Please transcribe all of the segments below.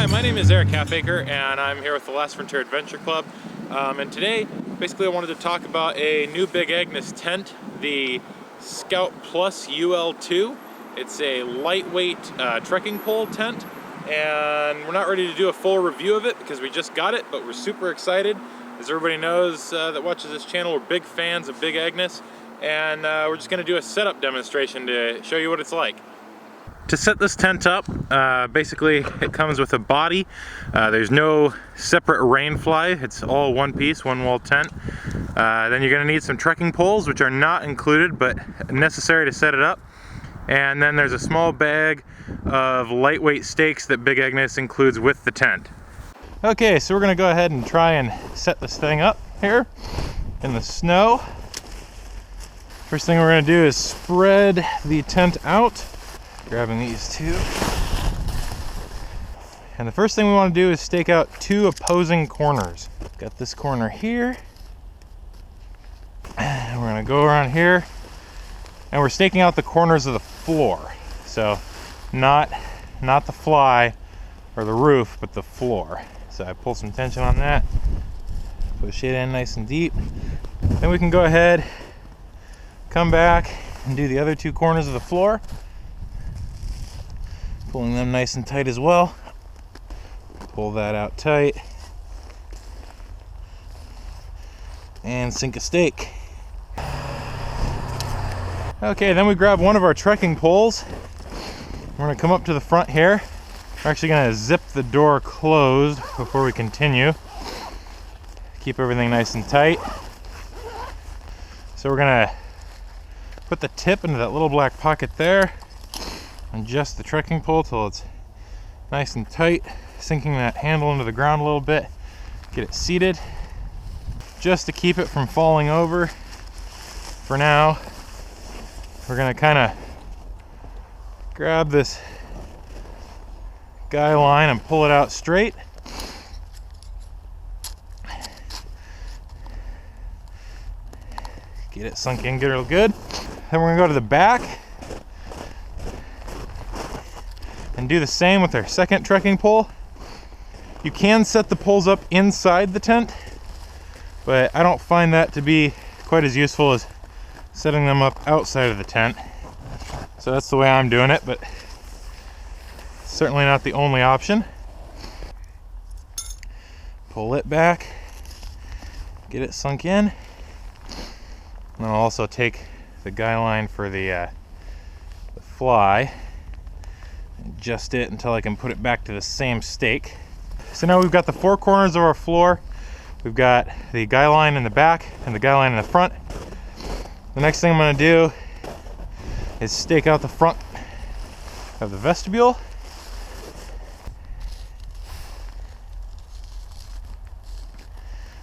Hi, my name is Eric Halfaker and I'm here with the Last Frontier Adventure Club. And today, basically I wanted to talk about a new Big Agnes tent, the Scout UL2. It's a lightweight trekking pole tent, and we're not ready to do a full review of it because we just got it, but we're super excited. As everybody knows that watches this channel, we're big fans of Big Agnes, and we're just going to do a setup demonstration to show you what it's like. To set this tent up, basically it comes with a body. There's no separate rain fly. It's all one piece, one wall tent. Then you're going to need some trekking poles, which are not included but necessary to set it up. And then there's a small bag of lightweight stakes that Big Agnes includes with the tent. Okay, so we're going to go ahead and try and set this thing up here in the snow. First thing we're going to do is spread the tent out. Grabbing these two. And the first thing we want to do is stake out two opposing corners. Got this corner here. And we're going to go around here. And we're staking out the corners of the floor. So not the fly or the roof, but the floor. So I pull some tension on that. Push it in nice and deep. Then we can go ahead, come back and do the other two corners of the floor. Pulling them nice and tight as well. Pull that out tight. And sink a stake. Okay, then we grab one of our trekking poles. We're going to come up to the front here. We're actually going to zip the door closed before we continue. Keep everything nice and tight. So we're going to put the tip into that little black pocket there. Adjust the trekking pole till it's nice and tight, sinking that handle into the ground a little bit. Get it seated, just to keep it from falling over. For now, we're gonna kind of grab this guy line and pull it out straight. Get it sunk in real good. Then we're gonna go to the back and do the same with our second trekking pole. You can set the poles up inside the tent, but I don't find that to be quite as useful as setting them up outside of the tent. So that's the way I'm doing it, but certainly not the only option. Pull it back, get it sunk in, and then I'll also take the guy line for the fly. Adjust it until I can put it back to the same stake. So now we've got the four corners of our floor. We've got the guy line in the back and the guy line in the front. The next thing I'm going to do is stake out the front of the vestibule.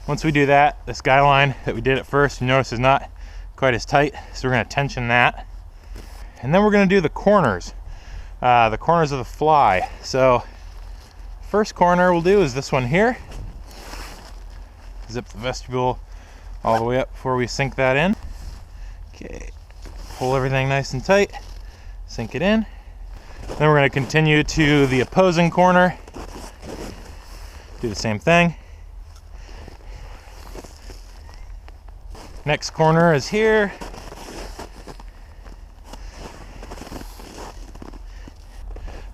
Once we do that, this guy line that we did at first, you notice is not quite as tight, so we're going to tension that. And then we're going to do the corners. The corners of the fly. So first corner we'll do is this one here. Zip the vestibule all the way up before we sink that in. Okay, pull everything nice and tight, sink it in. Then we're going to continue to the opposing corner. Do the same thing. Next corner is here.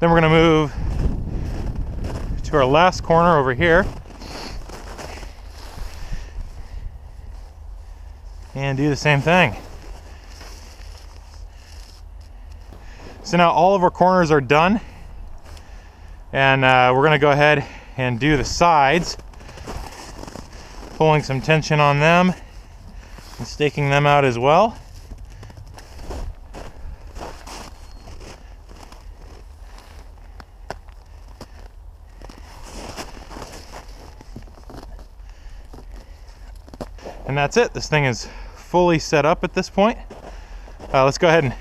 Then we're going to move to our last corner over here and do the same thing. So now all of our corners are done, and we're going to go ahead and do the sides, pulling some tension on them and staking them out as well. And that's it. This thing is fully set up at this point. Let's go ahead and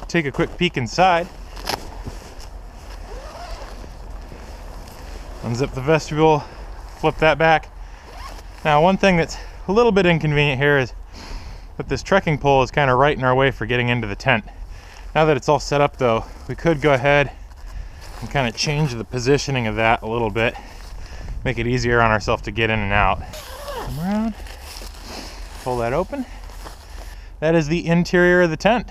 take a quick peek inside. Unzip the vestibule, flip that back. Now, one thing that's a little bit inconvenient here is that this trekking pole is kind of right in our way for getting into the tent. Now that it's all set up though, we could go ahead and kind of change the positioning of that a little bit, make it easier on ourselves to get in and out. Come around, pull that open. That is the interior of the tent.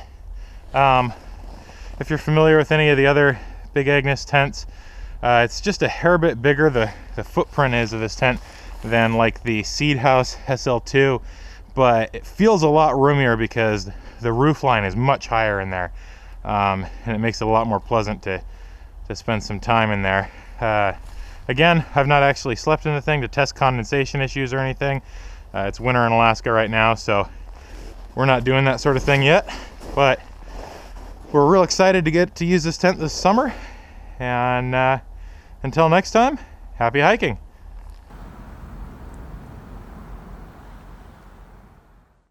If you're familiar with any of the other Big Agnes tents, it's just a hair bit bigger, the footprint is of this tent, than like the Seed House SL2, but it feels a lot roomier because the roof line is much higher in there, and it makes it a lot more pleasant to spend some time in there. Again, I've not actually slept in the thing to test condensation issues or anything. It's winter in Alaska right now, so we're not doing that sort of thing yet, but we're real excited to get to use this tent this summer. And until next time, happy hiking.